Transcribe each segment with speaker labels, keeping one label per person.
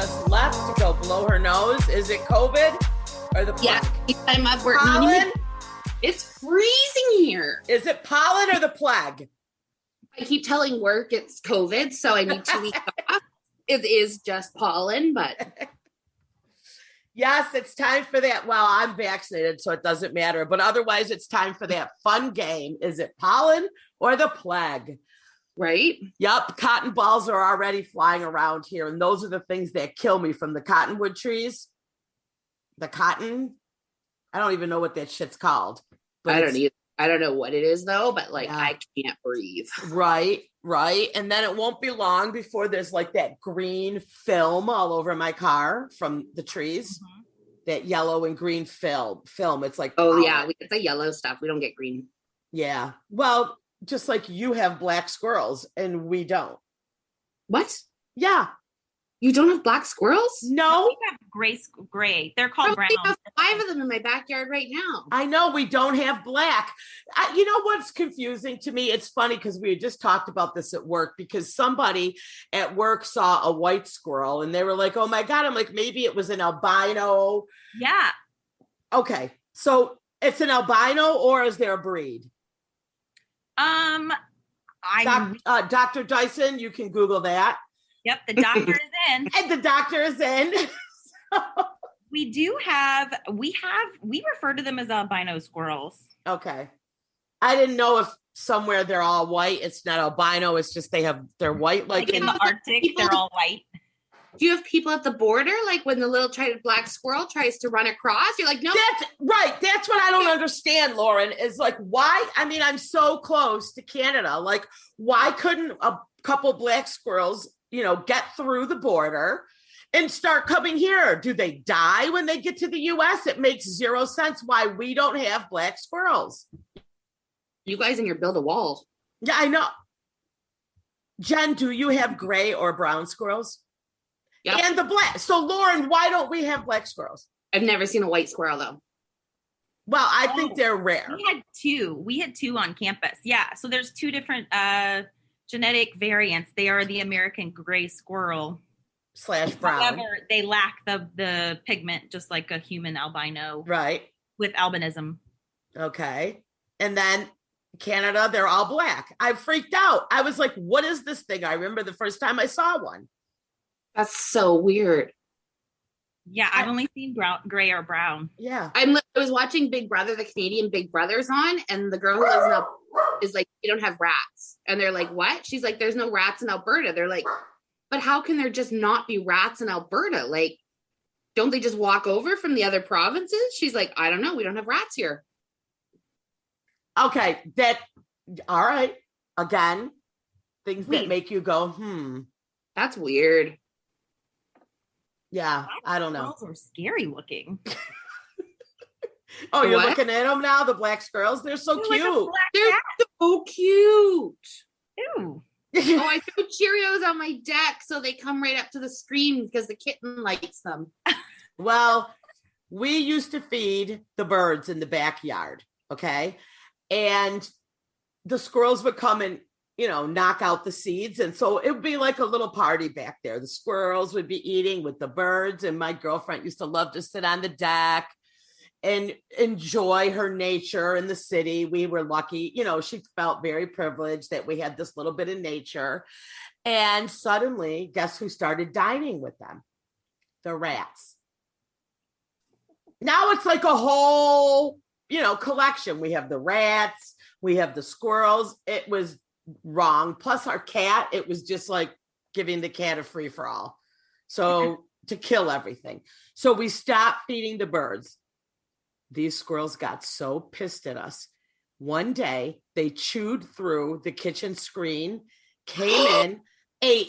Speaker 1: just left to go blow her nose. Is it COVID or the plague?
Speaker 2: Yeah, I'm up.
Speaker 1: Pollen?
Speaker 2: It's freezing here.
Speaker 1: Is it pollen or the plague?
Speaker 2: I keep telling work it's COVID, so I need 2 weeks off. It is just pollen, but
Speaker 1: Yes, it's time for that. Well, I'm vaccinated, so it doesn't matter. But otherwise, it's time for that fun game. Is it pollen or the plague?
Speaker 2: right?
Speaker 1: Yep, cotton balls are already flying around here. And those are the things that kill me from the cottonwood trees. The cotton, I don't even know what that shit's called. But
Speaker 2: I don't either. I don't know what it is though, but like
Speaker 1: Yeah.
Speaker 2: I can't breathe.
Speaker 1: Right. And then it won't be long before there's like that green film all over my car from the trees.
Speaker 2: Mm-hmm.
Speaker 1: That yellow and green film. It's like,
Speaker 2: Oh yeah, it's the yellow stuff. We don't get green.
Speaker 1: Yeah. Well, just like you have black squirrels and we don't.
Speaker 2: What?
Speaker 1: Yeah.
Speaker 2: You don't have black squirrels?
Speaker 1: No.
Speaker 3: We have gray. They're called brown.
Speaker 2: I have 5 of them in my backyard right now.
Speaker 1: I know we don't have black. You know what's confusing to me? It's funny because we had just talked about this at work because somebody at work saw a white squirrel and they were like, oh my God. I'm like, maybe it was an albino.
Speaker 3: Yeah.
Speaker 1: Okay. So it's an albino or is there a breed? Dr. Dyson, you can Google that.
Speaker 3: Yep, the doctor is in.
Speaker 1: And the doctor is in.
Speaker 3: We refer to them as albino squirrels.
Speaker 1: Okay. I didn't know if somewhere they're all white. It's not albino. It's just they're white.
Speaker 3: Like in the Arctic, they're all white.
Speaker 2: Do you have people at the border? Like when the little black squirrel tries to run across, you're like, no.
Speaker 1: That's right. That's what I don't understand, Lauren, is like, why? I mean, I'm so close to Canada. Like, why couldn't a couple black squirrels, get through the border and start coming here? Do they die when they get to the US? It makes zero sense why we don't have black squirrels.
Speaker 2: You guys in your build a wall.
Speaker 1: Yeah, I know. Jen, do you have gray or brown squirrels?
Speaker 2: Yep.
Speaker 1: And the black. So Lauren, why don't we have black squirrels?
Speaker 2: I've never seen a white squirrel though.
Speaker 1: Well, I think they're rare.
Speaker 3: We had two on campus. Yeah. So there's 2 different genetic variants. They are the American gray squirrel
Speaker 1: / brown.
Speaker 3: However, they lack the pigment just like a human albino.
Speaker 1: Right.
Speaker 3: With albinism.
Speaker 1: Okay. And then Canada, they're all black. I freaked out. I was like, what is this thing? I remember the first time I saw one.
Speaker 2: That's so weird.
Speaker 3: Yeah, I've only seen gray or brown.
Speaker 1: Yeah.
Speaker 2: I was watching Big Brother, the Canadian Big Brother's on, and the girl who lives in Alberta is like, you don't have rats. And they're like, what? She's like, there's no rats in Alberta. They're like, but how can there just not be rats in Alberta? Like, don't they just walk over from the other provinces? She's like, I don't know. We don't have rats here.
Speaker 1: Okay. All right. Again, things that make you go,
Speaker 2: That's weird.
Speaker 1: Yeah, I don't know.
Speaker 3: Squirrels are scary looking.
Speaker 1: Oh, you're looking at them now? The black squirrels? They're so cute.
Speaker 2: They're so cute.
Speaker 3: Ew.
Speaker 2: I threw Cheerios on my deck so they come right up to the screen because the kitten likes them.
Speaker 1: Well, we used to feed the birds in the backyard, okay? And the squirrels would come and, knock out the seeds. And so it would be like a little party back there. The squirrels would be eating with the birds. And my girlfriend used to love to sit on the deck and enjoy her nature in the city. We were lucky, she felt very privileged that we had this little bit of nature. And suddenly, guess who started dining with them? The rats. Now it's like a whole, collection. We have the rats, we have the squirrels. It was wrong. Plus our cat, it was just like giving the cat a free for all. So to kill everything. So we stopped feeding the birds. These squirrels got so pissed at us. One day they chewed through the kitchen screen, came in,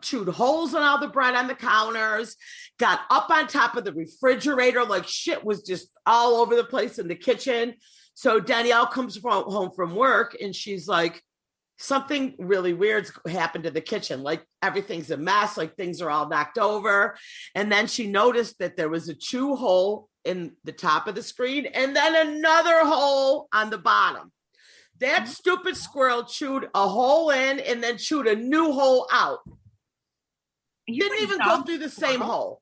Speaker 1: chewed holes in all the bread on the counters, got up on top of the refrigerator, like shit was just all over the place in the kitchen. So Danielle comes home from work and she's like, something really weird's happened to the kitchen. Like everything's a mess, like things are all knocked over. And then she noticed that there was a chew hole in the top of the screen and then another hole on the bottom. That stupid squirrel chewed a hole in and then chewed a new hole out. Didn't even go through the same hole.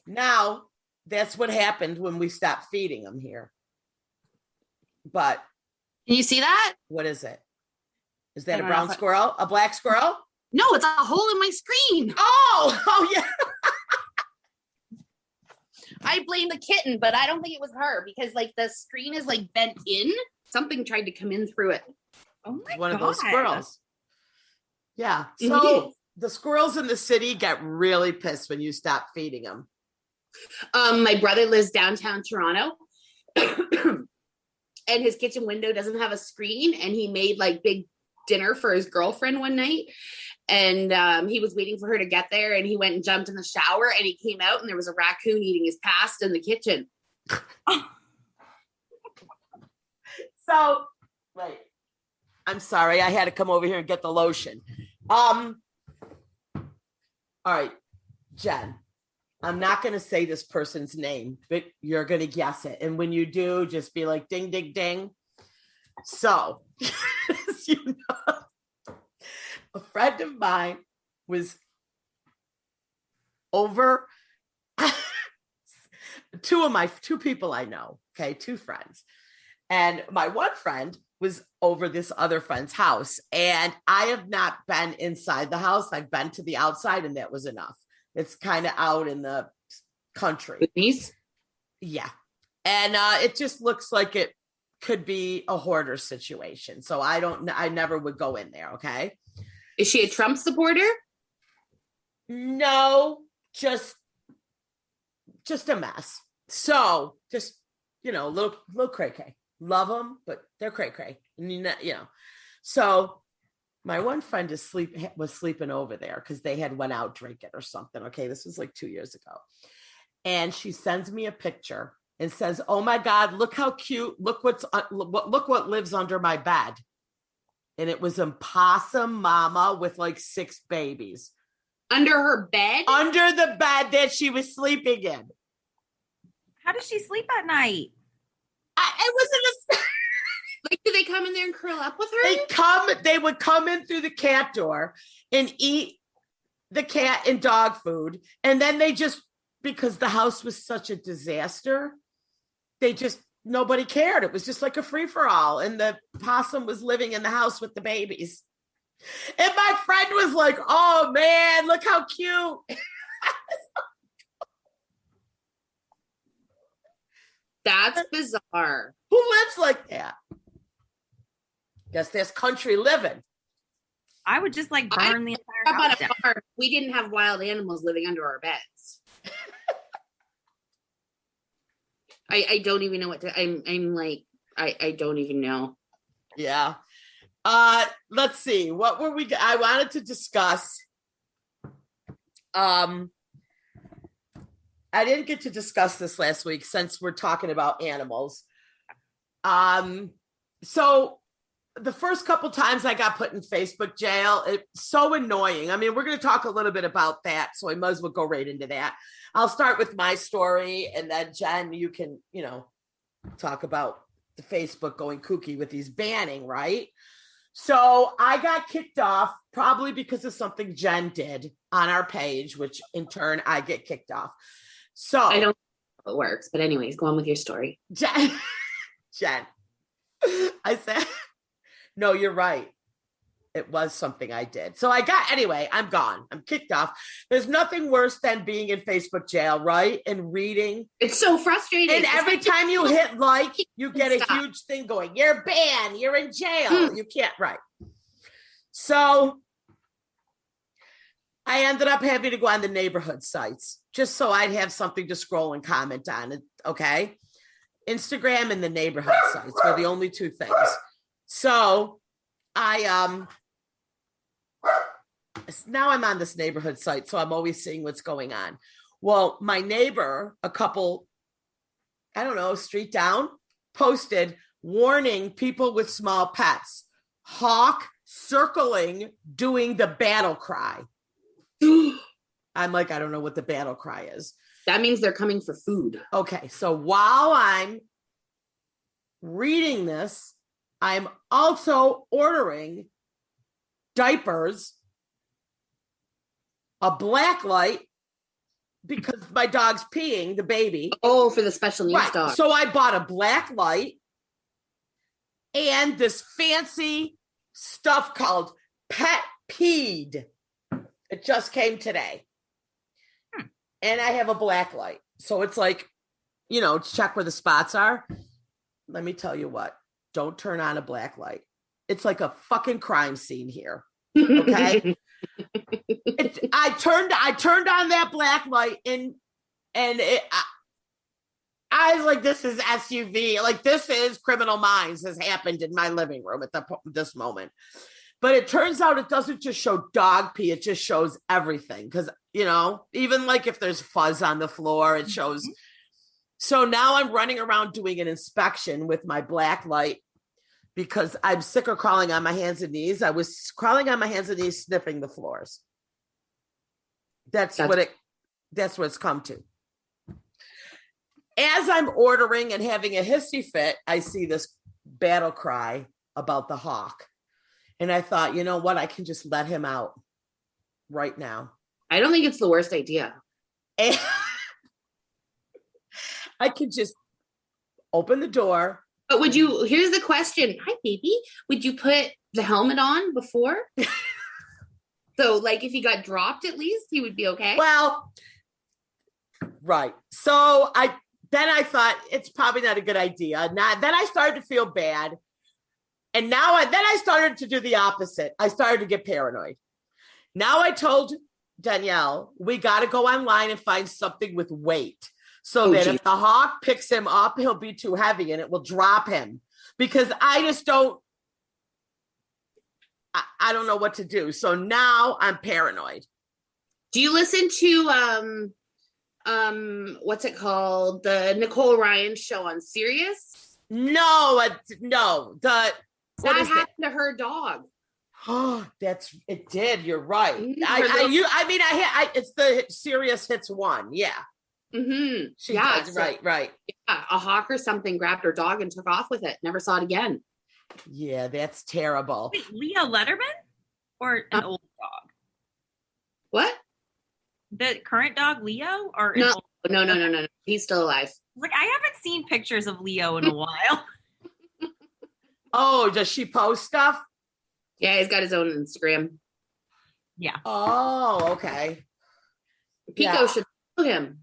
Speaker 1: Now, that's what happened when we stopped feeding them here. But
Speaker 2: can you see that?
Speaker 1: What is it? Is that a brown squirrel? A black squirrel?
Speaker 2: No, it's a hole in my screen.
Speaker 1: Oh yeah.
Speaker 2: I blame the kitten, but I don't think it was her because like the screen is like bent in. Something tried to come in through it.
Speaker 3: Oh my God.
Speaker 1: One of those squirrels. Yeah. So the squirrels in the city get really pissed when you stop feeding them.
Speaker 2: My brother lives downtown Toronto and his kitchen window doesn't have a screen, and he made like big dinner for his girlfriend one night, and he was waiting for her to get there, and he went and jumped in the shower, and he came out and there was a raccoon eating his pasta in the kitchen.
Speaker 1: So wait, I'm sorry, I had to come over here and get the lotion. All right, Jen, I'm not going to say this person's name, but you're going to guess it. And when you do, just be like, ding, ding, ding. So, as you know, a friend of mine was over two people I know, okay, two friends. And my one friend was over this other friend's house. And I have not been inside the house. I've been to the outside, and that was enough. It's kind of out in the country. Yeah. And it just looks like it could be a hoarder situation. So I never would go in there. Okay.
Speaker 2: Is she a Trump supporter?
Speaker 1: No, just a mess. So just, little cray-cray. Love them, but they're cray-cray. So my one friend was sleeping over there because they had went out drinking or something. Okay, this was like 2 years ago. And she sends me a picture and says, "Oh my God, look how cute. Look what lives under my bed." And it was a possum mama with like 6 babies.
Speaker 2: Under her bed?
Speaker 1: Under the bed that she was sleeping in.
Speaker 3: How does she sleep at night?
Speaker 1: It wasn't a...
Speaker 2: Like, do they come in there and curl up with her?
Speaker 1: They would come in through the cat door and eat the cat and dog food. And then because the house was such a disaster, nobody cared. It was just like a free-for-all. And the possum was living in the house with the babies. And my friend was like, "Oh man, look how cute."
Speaker 2: That's bizarre.
Speaker 1: Who lives like that? Guess there's country living.
Speaker 3: I would just like burn the entire house down.
Speaker 2: We didn't have wild animals living under our beds. I don't even know what to. I'm like I don't even know.
Speaker 1: Yeah. Let's see. What were we? I wanted to discuss. I didn't get to discuss this last week since we're talking about animals. So the first couple times I got put in Facebook jail, it's so annoying. I mean, we're going to talk a little bit about that, so I might as well go right into that. I'll start with my story, and then Jen, you can, talk about the Facebook going kooky with these banning, right? So I got kicked off probably because of something Jen did on our page, which in turn I get kicked off. So
Speaker 2: I don't know how it works, but anyways, go on with your story.
Speaker 1: Jen, I said, no, you're right. It was something I did. So anyway, I'm gone. I'm kicked off. There's nothing worse than being in Facebook jail, right? And reading.
Speaker 2: It's so frustrating.
Speaker 1: And every time you hit like, you get a huge thing going. You're banned. You're in jail. You can't, right. So I ended up having to go on the neighborhood sites just so I'd have something to scroll and comment on. Okay. Instagram and the neighborhood sites were the only two things. So now I'm on this neighborhood site, so I'm always seeing what's going on. Well, my neighbor, a couple, I don't know, street down, posted warning people with small pets, hawk circling, doing the battle cry. I'm like, I don't know what the battle cry is.
Speaker 2: That means they're coming for food.
Speaker 1: Okay, so while I'm reading this, I'm also ordering diapers, a black light, because my dog's peeing, the baby.
Speaker 2: Oh, for the special needs dog.
Speaker 1: So I bought a black light and this fancy stuff called Pet Peed. It just came today. And I have a black light. So it's like, check where the spots are. Let me tell you what, don't turn on a black light. It's like a fucking crime scene here. Okay. I turned on that black light and I was like, this is SUV. Like, this is Criminal Minds has happened in my living room at this moment. But it turns out it doesn't just show dog pee. It just shows everything. Because, even like if there's fuzz on the floor, it shows. Mm-hmm. So now I'm running around doing an inspection with my black light because I'm sick of crawling on my hands and knees. I was crawling on my hands and knees, sniffing the floors. That's what it's come to. As I'm ordering and having a hissy fit, I see this battle cry about the hawk. And I thought, you know what? I can just let him out right now.
Speaker 2: I don't think it's the worst idea.
Speaker 1: And I could just open the door.
Speaker 2: But here's the question. Hi, baby. Would you put the helmet on before? So, like, if he got dropped, at least he would be okay.
Speaker 1: Well, right. So then I thought it's probably not a good idea. Then I started to feel bad. And then I started to do the opposite. I started to get paranoid. Now I told Danielle, we got to go online and find something with weight. So that if the hawk picks him up, he'll be too heavy and it will drop him. Because I just don't know what to do. So now I'm paranoid.
Speaker 2: Do you listen to what's it called? The Nicole Ryan show on Sirius?
Speaker 1: No.
Speaker 2: What happened to her dog?
Speaker 1: Oh, it did. You're right.
Speaker 2: Mm-hmm.
Speaker 1: It's the Sirius Hits 1. Yeah.
Speaker 2: Mm-hmm.
Speaker 1: She does. Right.
Speaker 2: Yeah, a hawk or something grabbed her dog and took off with it. Never saw it again.
Speaker 1: Yeah, that's terrible.
Speaker 3: Wait, Leah Letterman or an old dog?
Speaker 2: What?
Speaker 3: The current dog, Leo? Or
Speaker 2: No. He's still alive.
Speaker 3: Like, I haven't seen pictures of Leo in a while.
Speaker 1: Oh, does she post stuff?
Speaker 2: Yeah, he's got his own Instagram.
Speaker 3: Yeah.
Speaker 1: Oh, okay.
Speaker 2: Pico should follow him.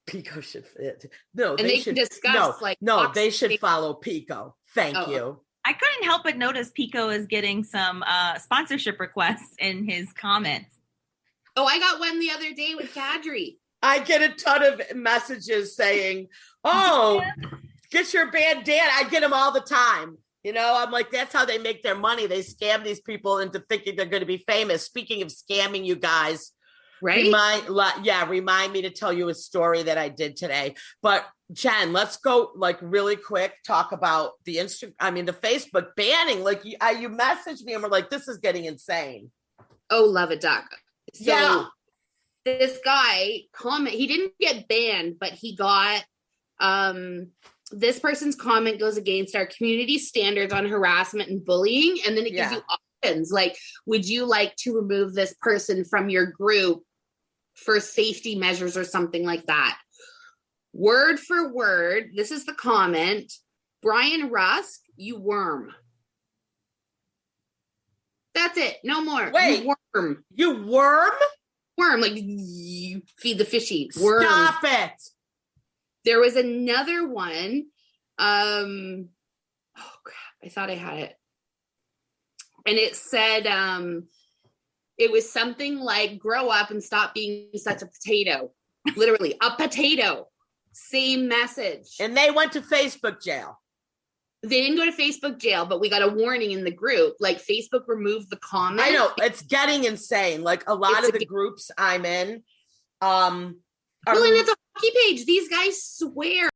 Speaker 1: Pico should fit. No,
Speaker 2: and they should discuss.
Speaker 1: They should follow Pico. Thank you.
Speaker 3: I couldn't help but notice Pico is getting some sponsorship requests in his comments.
Speaker 2: Oh, I got one the other day with Kadri.
Speaker 1: I get a ton of messages saying, "Oh, get your bandana." I get them all the time. I'm like, that's how they make their money. They scam these people into thinking they're going to be famous. Speaking of scamming, you guys,
Speaker 2: right?
Speaker 1: Remind me to tell you a story that I did today. But Jen, let's go really quick. Talk about the Facebook banning. Like you messaged me and we're like, this is getting insane.
Speaker 2: Oh, love it, Doc. So
Speaker 1: yeah.
Speaker 2: This guy he didn't get banned, but he got this person's comment goes against our community standards on harassment and bullying. And then it gives you options. Like, would you like to remove this person from your group for safety measures or something like that? Word for word, this is the comment. Brian Rusk, you worm. That's it. No more.
Speaker 1: Wait.
Speaker 2: You worm.
Speaker 1: You worm?
Speaker 2: Worm, like you feed the fishy. Worm.
Speaker 1: Stop it.
Speaker 2: There was another one. Oh crap! I thought I had it, and it said it was something like "grow up and stop being such a potato." Literally, a potato. Same message.
Speaker 1: And they went to Facebook jail.
Speaker 2: They didn't go to Facebook jail, but we got a warning in the group. Like, Facebook removed the comment.
Speaker 1: I know, it's getting insane. Like, a lot of the groups I'm in,
Speaker 2: well, and it's a hockey page. These guys swear